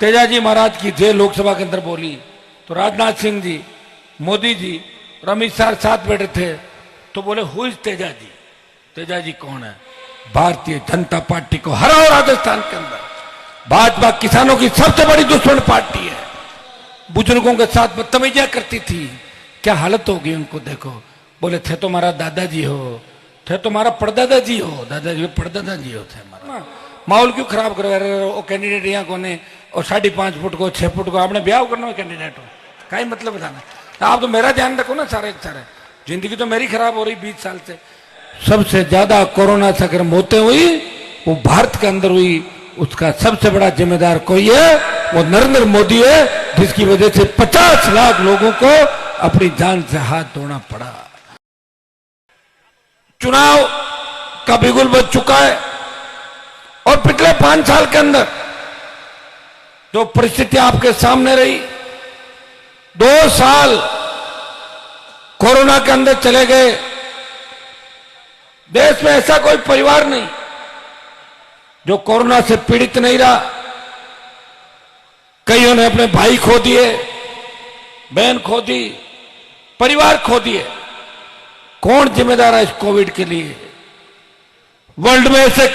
तेजाजी महाराज की जय लोकसभा के अंदर बोली तो राजनाथ सिंह जी, मोदी जी और अमित शाह साथ बैठे थे तो बोले हु इज तेजाजी? तेजाजी कौन है? भारतीय जनता पार्टी को हराओ राजस्थान के अंदर। भाजपा किसानों की सबसे बड़ी दुश्मन पार्टी है, बुजुर्गों के साथ बदतमीजियां करती थी, क्या हालत होगी उनको देखो। बोले थे तो हमारा दादाजी हो, थे तो हमारा परदादा जी हो, दादाजी परदादा जी हो थे हमारा। माहौल क्यों खराब करो? वो कैंडिडेट यहाँ कोने और 5.5 फुट को 6 फुट को आपने ब्याह करना है कैंडिडेट हो, का ही मतलब बताना। आप तो मेरा ध्यान रखो ना सारे सारे। जिंदगी तो मेरी खराब हो रही 20 साल से। सबसे ज्यादा कोरोना से अगर मौतें हुई वो भारत के अंदर हुई, उसका सबसे बड़ा जिम्मेदार कोई है, वो नरेंद्र मोदी है, जिसकी वजह से 50 लाख लोगों को अपनी जान से हाथ धोना पड़ा। चुनाव का बिगुल बज चुका है और पिछले 5 साल के अंदर जो परिस्थितियां आपके सामने रही, 2 साल कोरोना के अंदर चले गए। देश में ऐसा कोई परिवार नहीं जो कोरोना से पीड़ित नहीं रहा। कईयों ने अपने भाई खो दिए, बहन खो दी, परिवार खो दिए। कौन जिम्मेदार है इस कोविड के लिए? वर्ल्ड में ऐसे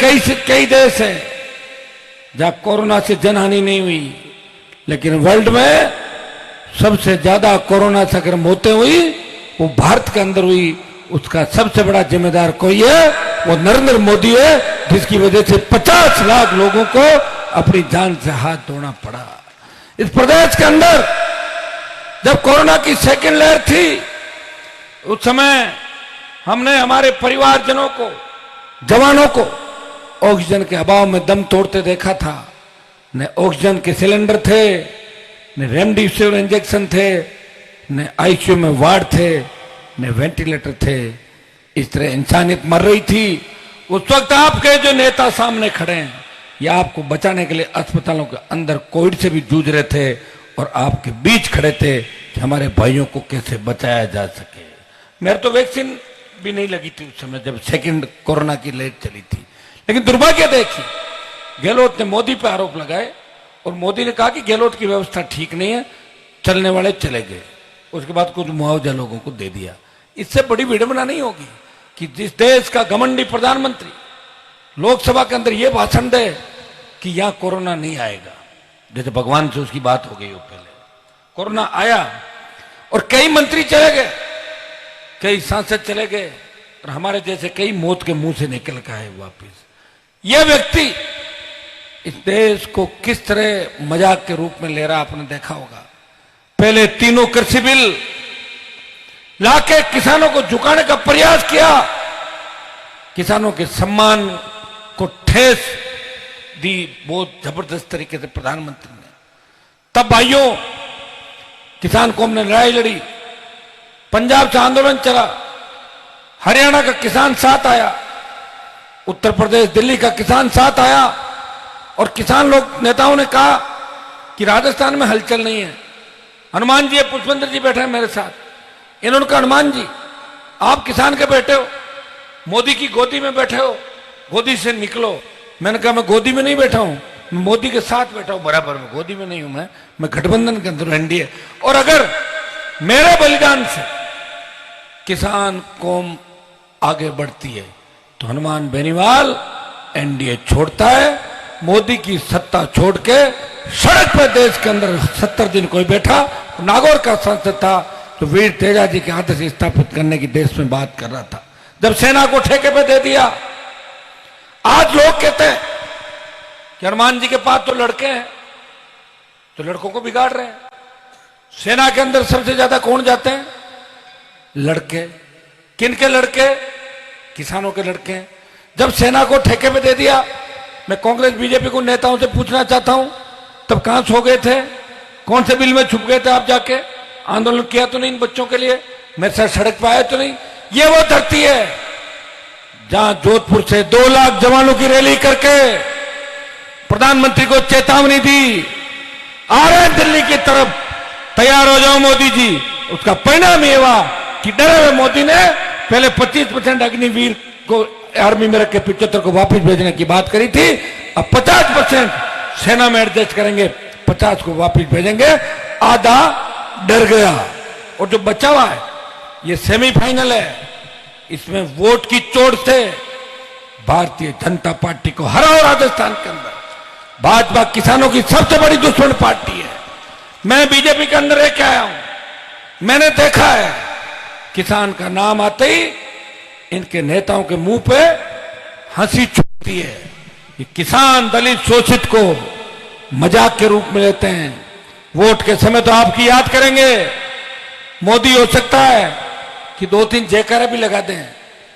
कई देश हैं जहां कोरोना से जनहानि नहीं हुई, लेकिन वर्ल्ड में सबसे ज्यादा कोरोना से अगर मौतें हुई वो भारत के अंदर हुई। उसका सबसे बड़ा जिम्मेदार कोई है, वो नरेंद्र मोदी है, जिसकी वजह से 50 लाख लोगों को अपनी जान से हाथ धोना पड़ा। इस प्रदेश के अंदर जब कोरोना की सेकेंड लहर थी, उस समय हमने हमारे परिवारजनों को, जवानों को ऑक्सीजन के अभाव में दम तोड़ते देखा था। न ऑक्सीजन के सिलेंडर थे, न रेमडेसिविर इंजेक्शन थे, न आईसीयू में वार्ड थे, न वेंटिलेटर थे। इस तरह इंसानियत मर रही थी। उस वक्त आपके जो नेता सामने खड़े हैं, ये आपको बचाने के लिए अस्पतालों के अंदर कोविड से भी जूझ रहे थे और आपके बीच खड़े थे कि हमारे भाइयों को कैसे बचाया जा सके। मेरे तो वैक्सीन भी नहीं लगी थी उस समय जब सेकंड कोरोना की लहर चली थी। लेकिन दुर्भाग्य देखिए, गहलोत ने मोदी पर आरोप लगाए और मोदी ने कहा कि गहलोत की व्यवस्था ठीक नहीं है, चलने वाले चले गए। उसके बाद कुछ मुआवजा लोगों को दे दिया। इससे बड़ी विडंबना नहीं होगी कि जिस देश का घमंडी प्रधानमंत्री लोकसभा के अंदर यह भाषण दे कि यहां कोरोना नहीं आएगा, जैसे भगवान से उसकी बात हो गई हो। पहले कोरोना आया और कई मंत्री चले गए, कई सांसद चले गए और हमारे जैसे कई मौत के मुंह से निकल के आए वापिस। यह व्यक्ति इस देश को किस तरह मजाक के रूप में ले रहा आपने देखा होगा। पहले 3 कृषि बिल लाके किसानों को झुकाने का प्रयास किया, किसानों के सम्मान को ठेस दी बहुत जबरदस्त तरीके से प्रधानमंत्री ने। तब भाइयों किसान कौम ने लड़ाई लड़ी, पंजाब से आंदोलन चला, हरियाणा का किसान साथ आया, उत्तर प्रदेश दिल्ली का किसान साथ आया और किसान लोग नेताओं ने कहा कि राजस्थान में हलचल नहीं है। हनुमान जी पुष्पेंद्र जी बैठे हैं मेरे साथ, इन्होंने कहा हनुमान जी आप किसान के बैठे हो, मोदी की गोदी में बैठे हो, गोदी से निकलो। मैंने कहा मैं गोदी में नहीं बैठा हूं, मैं मोदी के साथ बैठा हूं, बराबर में गोदी में नहीं हूं, मैं गठबंधन के अंदर एनडीए। और अगर मेरे बलिदान से किसान कौम आगे बढ़ती है तो हनुमान बेनीवाल एनडीए छोड़ता है। मोदी की सत्ता छोड़ के सड़क पर देश के अंदर 70 दिन कोई बैठा, नागौर का सांसद था तो वीर तेजाजी के आदेश स्थापित करने की देश में बात कर रहा था, जब सेना को ठेके पे दे दिया। आज लोग कहते हैं कि हनुमान जी के पास तो लड़के हैं, तो लड़कों को बिगाड़ रहे हैं। सेना के अंदर सबसे ज्यादा कौन जाते हैं? लड़के। किन के लड़के? किसानों के लड़के हैं। जब सेना को ठेके पे दे दिया, मैं कांग्रेस बीजेपी को नेताओं से पूछना चाहता हूं, तब कहां सो गए थे? कौन से बिल में छुप गए थे आप? जाके आंदोलन किया तो नहीं इन बच्चों के लिए? मेरे साथ सड़क पर आए तो नहीं? ये वो धरती है जहां जोधपुर से 2 लाख जवानों की रैली करके प्रधानमंत्री को चेतावनी दी, आ रहे हैं दिल्ली की तरफ, तैयार हो जाओ मोदी जी। उसका परिणाम ये हुआ कि डरे हुए मोदी ने पहले 25% अग्निवीर को आर्मी में रख के 75 को वापस भेजने की बात करी थी, अब 50% सेना में एडजस्ट करेंगे, 50 को वापस भेजेंगे, आधा डर गया। और जो बचा हुआ है ये सेमीफाइनल है, इसमें वोट की चोट से भारतीय जनता पार्टी को हराओ। राजस्थान के अंदर भाजपा किसानों की सबसे बड़ी दुश्मन पार्टी है। मैं बीजेपी के अंदर रह के आया हूं, मैंने देखा है किसान का नाम आते ही इनके नेताओं के मुंह पे हंसी छूटती है। ये किसान दलित शोषित को मजाक के रूप में लेते हैं। वोट के समय तो आपकी याद करेंगे, मोदी हो सकता है कि 2-3 जयकारा भी लगा दें,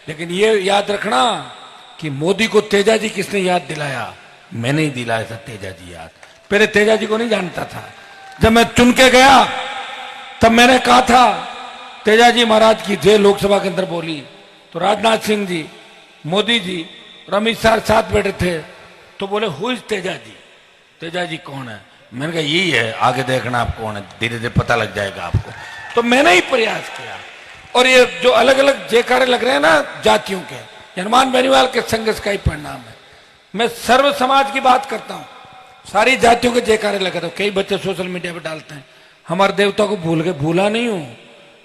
लेकिन ये याद रखना कि मोदी को तेजा जी किसने याद दिलाया? मैंने ही दिलाया था तेजा जी याद। पहले तेजा जी को नहीं जानता था, जब मैं चुन के गया तब मैंने कहा था तेजा जी महाराज की जय लोकसभा के अंदर बोली, तो राजनाथ सिंह जी, मोदी जी और अमित शाह साथ बैठे थे, तो बोले हु इज तेजा जी? तेजा जी कौन है? मैंने कहा यही है, आगे देखना आप कौन है, धीरे धीरे पता लग जाएगा आपको। तो मैंने ही प्रयास किया। और ये जो अलग अलग जयकारे लग रहे हैं ना जातियों के, हनुमान बेनीवाल के संघर्ष का ही परिणाम है। मैं सर्व समाज की बात करता हूं, सारी जातियों के जयकारे लगाता हूं। कई बच्चे सोशल मीडिया पर डालते हैं हमारे देवता को भूल गए। भूला नहीं हूं,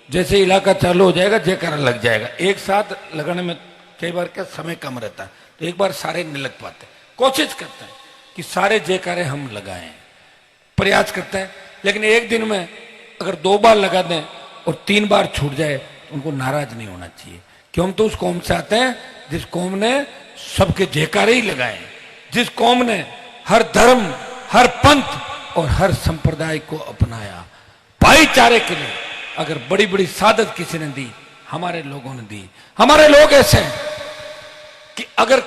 जैसे इलाका चालू हो जाएगा जयकारा लग जाएगा। एक साथ लगाने में कई बार क्या समय कम रहता है, तो एक बार सारे नहीं लग पाते। कोशिश करते हैं कि सारे जयकारे हम लगाएं, प्रयास करते हैं। लेकिन एक दिन में अगर 2 बार लगा दें और 3 बार छूट जाए तो उनको नाराज नहीं होना चाहिए, क्यों? हम तो उस कौम से आते हैं जिस कौम ने सबके जयकारे ही लगाए, जिस कौम ने हर धर्म, हर पंथ और हर संप्रदाय को अपनाया। भाईचारे के लिए अगर बड़ी बड़ी सादत किसी ने दी, हमारे लोगों ने दी। हमारे लोग ऐसे हैं कि अगर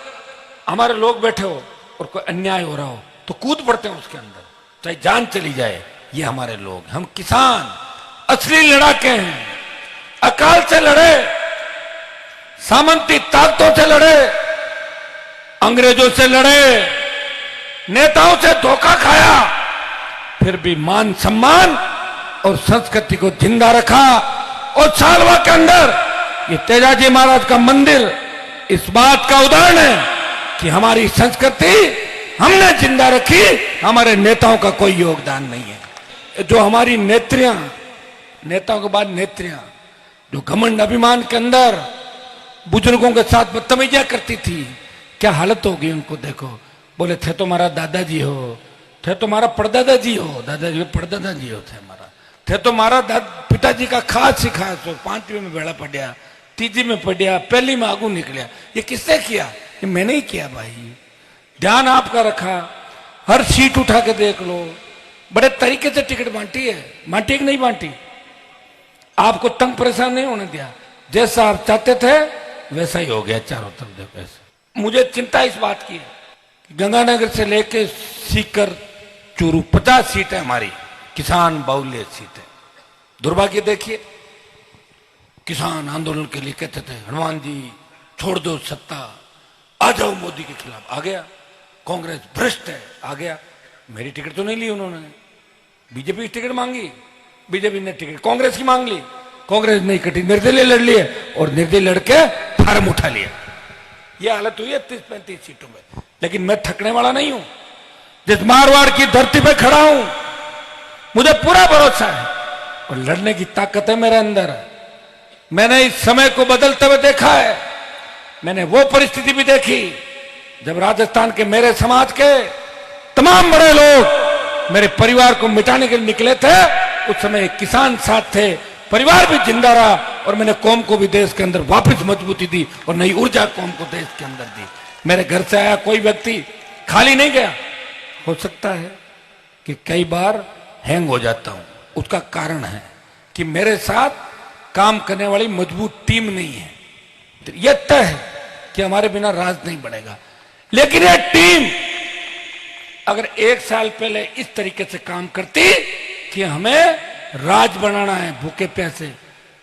हमारे लोग बैठे हो और कोई अन्याय हो रहा हो तो कूद पड़ते हैं उसके अंदर, चाहे जान चली जाए। ये हमारे लोग, हम किसान असली लड़ाके हैं। अकाल से लड़े, सामंती ताकतों से लड़े, अंग्रेजों से लड़े, नेताओं से धोखा खाया, फिर भी मान सम्मान और संस्कृति को जिंदा रखा। और सालवा के अंदर ये तेजाजी महाराज का मंदिर इस बात का उदाहरण है कि हमारी संस्कृति हमने जिंदा रखी, हमारे नेताओं का कोई योगदान नहीं है। जो हमारी नेत्रियां, नेताओं के बाद नेत्रियां, जो घमंड अभिमान के अंदर बुजुर्गों के साथ बदतमीजियां करती थी, क्या हालत होगी उनको देखो। बोले थे तो हमारा दादाजी हो, थे तो हमारा परदादा जी हो, दादाजी परदादा जी हो थे हमारा, थे तो हमारा पिताजी का खास ही खास हो। 5वीं में बेड़ा पड़ा, 3वीं में पड़ा, पहली में आगू निकलिया। ये किसने किया? ये मैंने ही किया भाई। ध्यान आपका रखा, हर सीट उठा के देख लो, बड़े तरीके से टिकट बांटी है। बांटी कि नहीं बांटी? आपको तंग परेशान नहीं होने दिया, जैसा आप चाहते थे वैसा ही हो गया चारों तरफ। देखो ऐसे मुझे चिंता इस बात की है कि गंगानगर से लेके सीकर चूरू 50 सीटें हमारी किसान बाहुल्य सीटें। दुर्भाग्य देखिए, किसान आंदोलन के लिए कहते थे हनुमान जी छोड़ दो सत्ता, आ जाओ मोदी के खिलाफ, आ गया। कांग्रेस भ्रष्ट है, आ गया। मेरी टिकट तो नहीं ली उन्होंने, बीजेपी की टिकट मांगी, बीजेपी ने टिकट कांग्रेस की मांग ली, कांग्रेस नहीं कटी, निर्दलीय लड़ लिए और निर्दलीय लड़के फार्म उठा लिया। यह हालत हुई है 30-35 सीटों में। लेकिन मैं थकने वाला नहीं हूं, जिस मारवाड़ की धरती पे खड़ा हूं मुझे पूरा भरोसा है और लड़ने की ताकत है मेरे अंदर। मैंने इस समय को बदलते हुए देखा है। मैंने वो परिस्थिति भी देखी जब राजस्थान के मेरे समाज के तमाम बड़े लोग मेरे परिवार को मिटाने के लिए निकले थे। उस समय एक किसान साथ थे, परिवार भी जिंदा रहा और मैंने कौम को भी देश के अंदर वापस मजबूती दी और नई ऊर्जा कौम को देश के अंदर दी। मेरे घर से आया कोई व्यक्ति खाली नहीं गया। हो सकता है कि कई बार हैंग हो जाता हूं, उसका कारण है कि मेरे साथ काम करने वाली मजबूत टीम नहीं है। यह तय है कि हमारे बिना राज नहीं बढ़ेगा। लेकिन यह टीम अगर 1 साल पहले इस तरीके से काम करती कि हमें राज बनाना है भूखे प्यासे,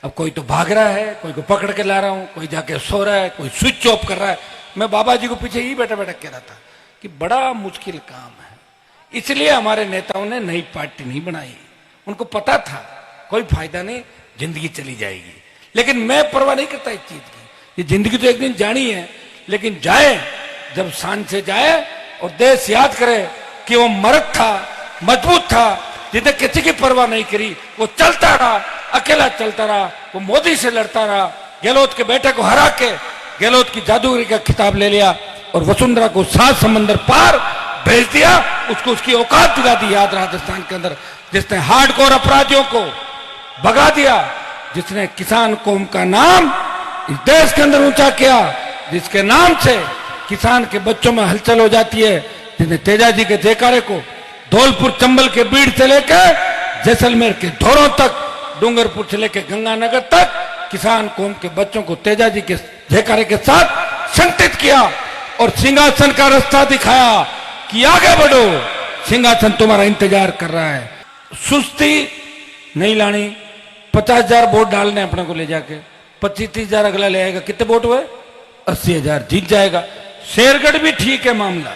अब कोई तो भाग रहा है, कोई को पकड़ के ला रहा हूं, कोई जाके सो रहा है, कोई स्विच ऑफ कर रहा है। मैं बाबा जी को पीछे ही बैठा बैठा कह रहा था कि बड़ा मुश्किल काम है। इसलिए हमारे नेताओं ने नई पार्टी नहीं बनाई। उनको पता था कोई फायदा नहीं, जिंदगी चली जाएगी। लेकिन मैं परवाह नहीं करता इस चीज की। ये जिंदगी तो एक दिन जानी है, लेकिन जाए जब शान से जाए और देश याद करे कि वो मर्द था, मजबूत था, जिसने किसी की परवाह नहीं करी, वो चलता रहा, अकेला चलता रहा, वो मोदी से लड़ता रहा, गहलोत के बेटे को हरा के गहलोत की जादूगरी का खिताब ले लिया और वसुंधरा को 7 समंदर पार भेज दिया। उसको उसकी औकात दिला दी याद राजस्थान के अंदर, जिसने हार्डकोर अपराधियों को भगा दिया, जिसने किसान कौम का नाम इस देश के अंदर ऊंचा किया, जिसके नाम से किसान के बच्चों में हलचल हो जाती है, जिसने तेजाजी के जयकारे को धौलपुर चंबल के बीड़ से लेकर जैसलमेर के धोरों तक, डूंगरपुर से लेकर गंगानगर तक किसान कौम के बच्चों को तेजाजी के जयकारे के साथ संगठित किया और सिंहासन का रास्ता दिखाया कि आगे बढ़ो, सिंहासन तुम्हारा इंतजार कर रहा है। सुस्ती नहीं लानी। 50,000 वोट डालने अपने को ले जाके 25-30,000 अगला ले आएगा। कितने वोट हुए? 80,000, जीत जाएगा। शेरगढ़ भी ठीक है मामला,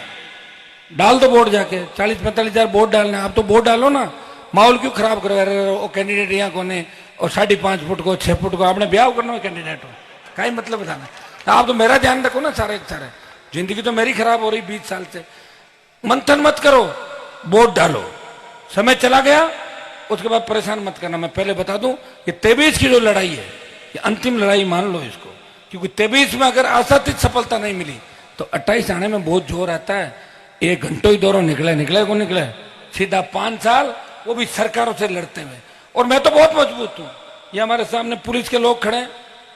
डाल दो वोट जाके। 40-45,000 वोट डालने, आप तो वोट डालो ना, माहौल क्यों खराब करवा रहे हो? कैंडिडेट यहाँ कोने और 5.5 फुट को 6 फुट को आपने ब्याह करना है कैंडिडेट हो, का ही मतलब बताना। आप तो मेरा ध्यान रखो ना सारे सारे। जिंदगी तो मेरी खराब हो रही 20 साल से। मंथन मत करो, वोट डालो। समय चला गया उसके बाद परेशान मत करना। मैं पहले बता दूं, ये 23 की जो लड़ाई है, ये अंतिम लड़ाई मान लो इसको, क्योंकि 23 में अगर आशातीत सफलता नहीं मिली तो 28 आने में बहुत जोर आता है। 1 घंटों ही दौरों निकले को निकले, सीधा 5 साल, वो भी सरकारों से लड़ते हुए। और मैं तो बहुत मजबूत हूं। ये हमारे सामने पुलिस के लोग खड़े,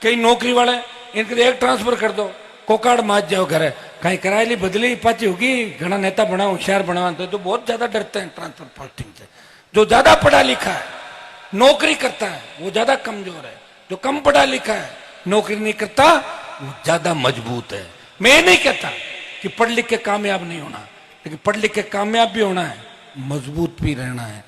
कई नौकरी वाले, इनके एक ट्रांसफर कर दो, कोकाड़ माच जाओ घर, कहीं करायली बदली पाची होगी, घना नेता बना, होशियार बना, तो बहुत ज्यादा डरते हैं ट्रांसफर पोस्टिंग से। जो ज्यादा पढ़ा लिखा है नौकरी करता है वो ज्यादा कमजोर है, जो कम पढ़ा लिखा है नौकरी नहीं करता वो ज्यादा मजबूत है। मैं ये नहीं कहता कि पढ़ लिख के कामयाब नहीं होना, लेकिन पढ़ लिख के कामयाब भी होना है, मजबूत भी रहना है।